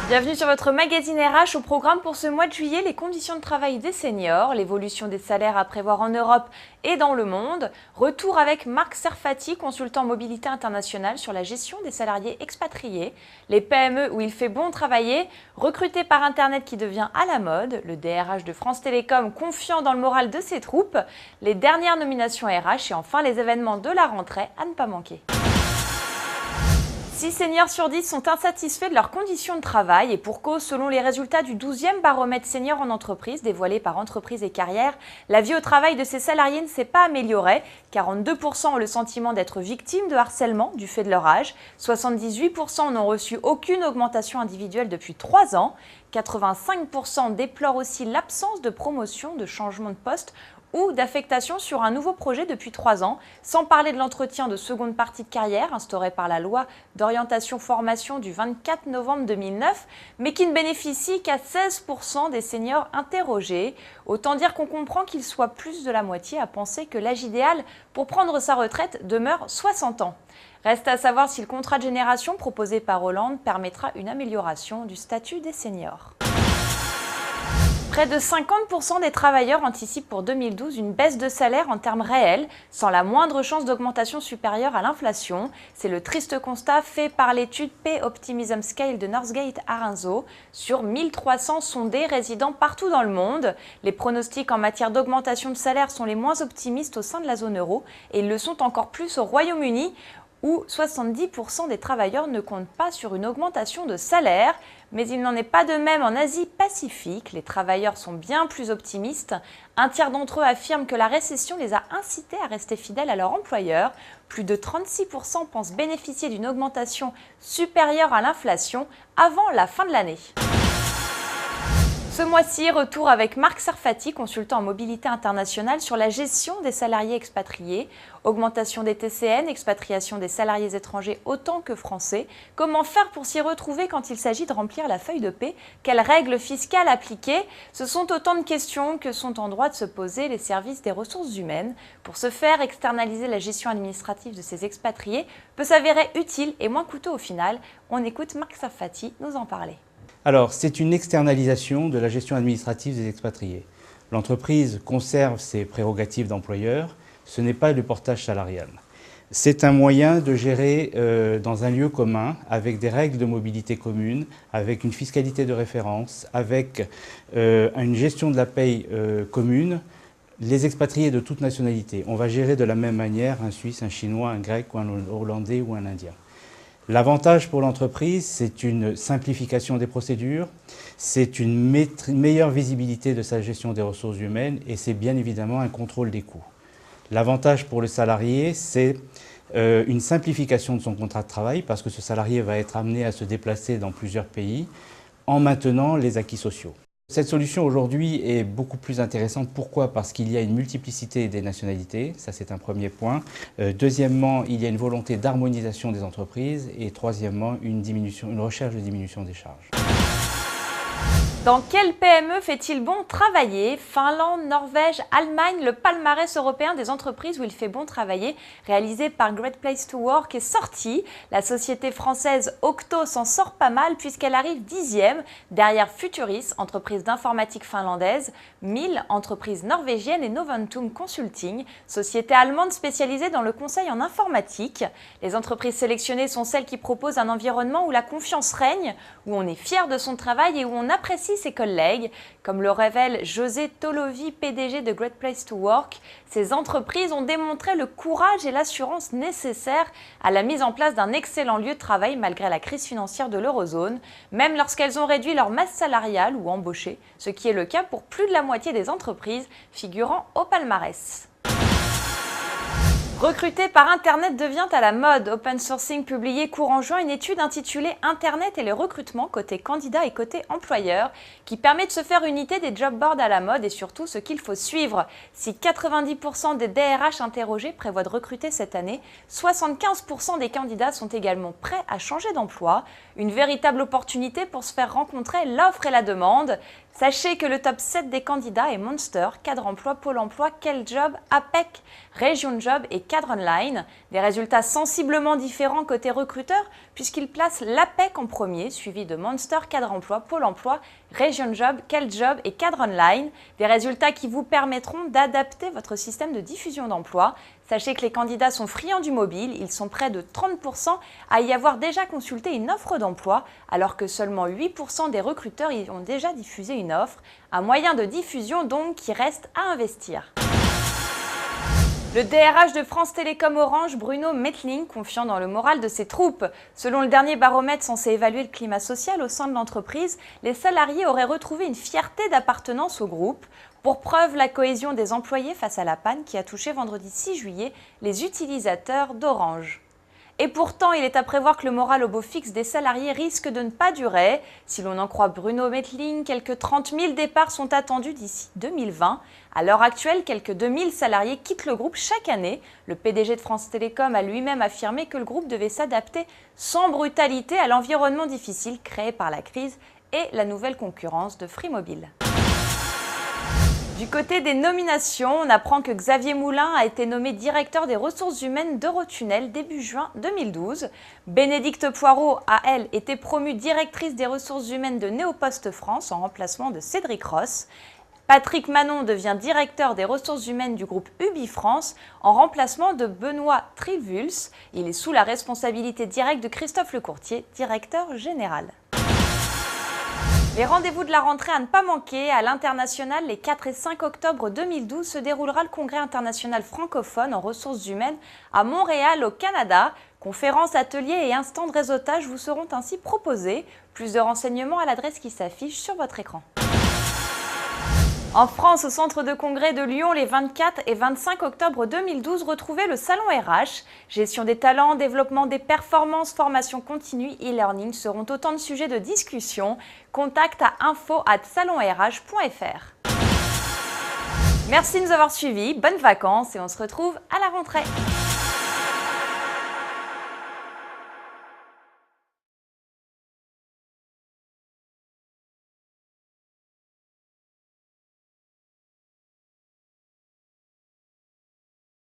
Bienvenue sur votre magazine RH. Au programme pour ce mois de juillet, les conditions de travail des seniors, l'évolution des salaires à prévoir en Europe et dans le monde. Retour avec Marc Serfati, consultant mobilité internationale sur la gestion des salariés expatriés, les PME où il fait bon travailler, recruté par Internet qui devient à la mode, le DRH de France Télécom confiant dans le moral de ses troupes, les dernières nominations RH et enfin les événements de la rentrée à ne pas manquer. 6 seniors sur 10 sont insatisfaits de leurs conditions de travail et pour cause, selon les résultats du 12e baromètre senior en entreprise dévoilé par Entreprise et Carrière, la vie au travail de ces salariés ne s'est pas améliorée. 42% ont le sentiment d'être victimes de harcèlement du fait de leur âge. 78% n'ont reçu aucune augmentation individuelle depuis 3 ans. 85% déplorent aussi l'absence de promotion, de changement de poste ou d'affectation sur un nouveau projet depuis 3 ans, sans parler de l'entretien de seconde partie de carrière instauré par la loi d'orientation-formation du 24 novembre 2009, mais qui ne bénéficie qu'à 16% des seniors interrogés. Autant dire qu'on comprend qu'il soit plus de la moitié à penser que l'âge idéal pour prendre sa retraite demeure 60 ans. Reste à savoir si le contrat de génération proposé par Hollande permettra une amélioration du statut des seniors. Près de 50% des travailleurs anticipent pour 2012 une baisse de salaire en termes réels, sans la moindre chance d'augmentation supérieure à l'inflation. C'est le triste constat fait par l'étude Pay Optimism Scale de Northgate Arinzo sur 1300 sondés résidant partout dans le monde. Les pronostics en matière d'augmentation de salaire sont les moins optimistes au sein de la zone euro et ils le sont encore plus au Royaume-Uni, où 70% des travailleurs ne comptent pas sur une augmentation de salaire. Mais il n'en est pas de même en Asie-Pacifique. Les travailleurs sont bien plus optimistes. Un tiers d'entre eux affirment que la récession les a incités à rester fidèles à leur employeur. Plus de 36% pensent bénéficier d'une augmentation supérieure à l'inflation avant la fin de l'année. Ce mois-ci, retour avec Marc Serfati, consultant en mobilité internationale sur la gestion des salariés expatriés, augmentation des TCN, expatriation des salariés étrangers autant que français, comment faire pour s'y retrouver quand il s'agit de remplir la feuille de paie, quelles règles fiscales appliquer, ce sont autant de questions que sont en droit de se poser les services des ressources humaines. Pour ce faire, externaliser la gestion administrative de ces expatriés peut s'avérer utile et moins coûteux au final. On écoute Marc Serfati nous en parler. Alors, c'est une externalisation de la gestion administrative des expatriés. L'entreprise conserve ses prérogatives d'employeur, ce n'est pas le portage salarial. C'est un moyen de gérer dans un lieu commun, avec des règles de mobilité communes, avec une fiscalité de référence, avec une gestion de la paye commune, les expatriés de toute nationalité. On va gérer de la même manière un Suisse, un Chinois, un Grec, ou un Hollandais ou un Indien. L'avantage pour l'entreprise, c'est une simplification des procédures, c'est une meilleure visibilité de sa gestion des ressources humaines et c'est bien évidemment un contrôle des coûts. L'avantage pour le salarié, c'est une simplification de son contrat de travail parce que ce salarié va être amené à se déplacer dans plusieurs pays en maintenant les acquis sociaux. Cette solution aujourd'hui est beaucoup plus intéressante. Pourquoi? Parce qu'il y a une multiplicité des nationalités, ça c'est un premier point. Deuxièmement, il y a une volonté d'harmonisation des entreprises et troisièmement, une recherche de diminution des charges. Dans quelle PME fait-il bon travailler? Finlande, Norvège, Allemagne, le palmarès européen des entreprises où il fait bon travailler, réalisé par Great Place to Work, est sorti. La société française Octo s'en sort pas mal puisqu'elle arrive 10e, derrière Futuris, entreprise d'informatique finlandaise, 1000, entreprise norvégienne et Noventum Consulting, société allemande spécialisée dans le conseil en informatique. Les entreprises sélectionnées sont celles qui proposent un environnement où la confiance règne, où on est fier de son travail et où on apprécie ses collègues. Comme le révèle José Tolovi, PDG de Great Place to Work, ces entreprises ont démontré le courage et l'assurance nécessaires à la mise en place d'un excellent lieu de travail malgré la crise financière de l'eurozone, même lorsqu'elles ont réduit leur masse salariale ou embauché, ce qui est le cas pour plus de la moitié des entreprises figurant au palmarès. Recruter par Internet devient à la mode. Open Sourcing publié courant juin une étude intitulée « Internet et le recrutement côté candidat et côté employeur » qui permet de se faire une idée des job boards à la mode et surtout ce qu'il faut suivre. Si 90% des DRH interrogés prévoient de recruter cette année, 75% des candidats sont également prêts à changer d'emploi. Une véritable opportunité pour se faire rencontrer l'offre et la demande. Sachez que le top 7 des candidats est Monster, Cadre Emploi, Pôle Emploi, Quel Job, APEC, Région Job et Cadre Online. Des résultats sensiblement différents côté recruteur puisqu'ils placent l'APEC en premier, suivi de Monster, Cadre Emploi, Pôle Emploi, Région Job, Quel Job et Cadre Online. Des résultats qui vous permettront d'adapter votre système de diffusion d'emploi. Sachez que les candidats sont friands du mobile, ils sont près de 30% à y avoir déjà consulté une offre d'emploi, alors que seulement 8% des recruteurs y ont déjà diffusé une offre. Un moyen de diffusion donc qui reste à investir. Le DRH de France Télécom Orange, Bruno Mettling, confiant dans le moral de ses troupes. Selon le dernier baromètre censé évaluer le climat social au sein de l'entreprise, les salariés auraient retrouvé une fierté d'appartenance au groupe. Pour preuve, la cohésion des employés face à la panne qui a touché vendredi 6 juillet les utilisateurs d'Orange. Et pourtant, il est à prévoir que le moral au beau fixe des salariés risque de ne pas durer. Si l'on en croit Bruno Mettling, quelques 30 000 départs sont attendus d'ici 2020. À l'heure actuelle, quelques 2000 salariés quittent le groupe chaque année. Le PDG de France Télécom a lui-même affirmé que le groupe devait s'adapter sans brutalité à l'environnement difficile créé par la crise et la nouvelle concurrence de Free Mobile. Du côté des nominations, on apprend que Xavier Moulin a été nommé directeur des ressources humaines d'Eurotunnel début juin 2012. Bénédicte Poirot a, elle, été promue directrice des ressources humaines de Néopost France en remplacement de Cédric Ross. Patrick Manon devient directeur des ressources humaines du groupe Ubi France en remplacement de Benoît Trivuls. Il est sous la responsabilité directe de Christophe Lecourtier, directeur général. Les rendez-vous de la rentrée à ne pas manquer. À l'international, les 4 et 5 octobre 2012 se déroulera le Congrès international francophone en ressources humaines à Montréal, au Canada. Conférences, ateliers et instants de réseautage vous seront ainsi proposés. Plus de renseignements à l'adresse qui s'affiche sur votre écran. En France, au centre de congrès de Lyon, les 24 et 25 octobre 2012, retrouvez le Salon RH. Gestion des talents, développement des performances, formation continue, e-learning seront autant de sujets de discussion. Contact à info@salonrh.fr. Merci de nous avoir suivis, bonnes vacances et on se retrouve à la rentrée.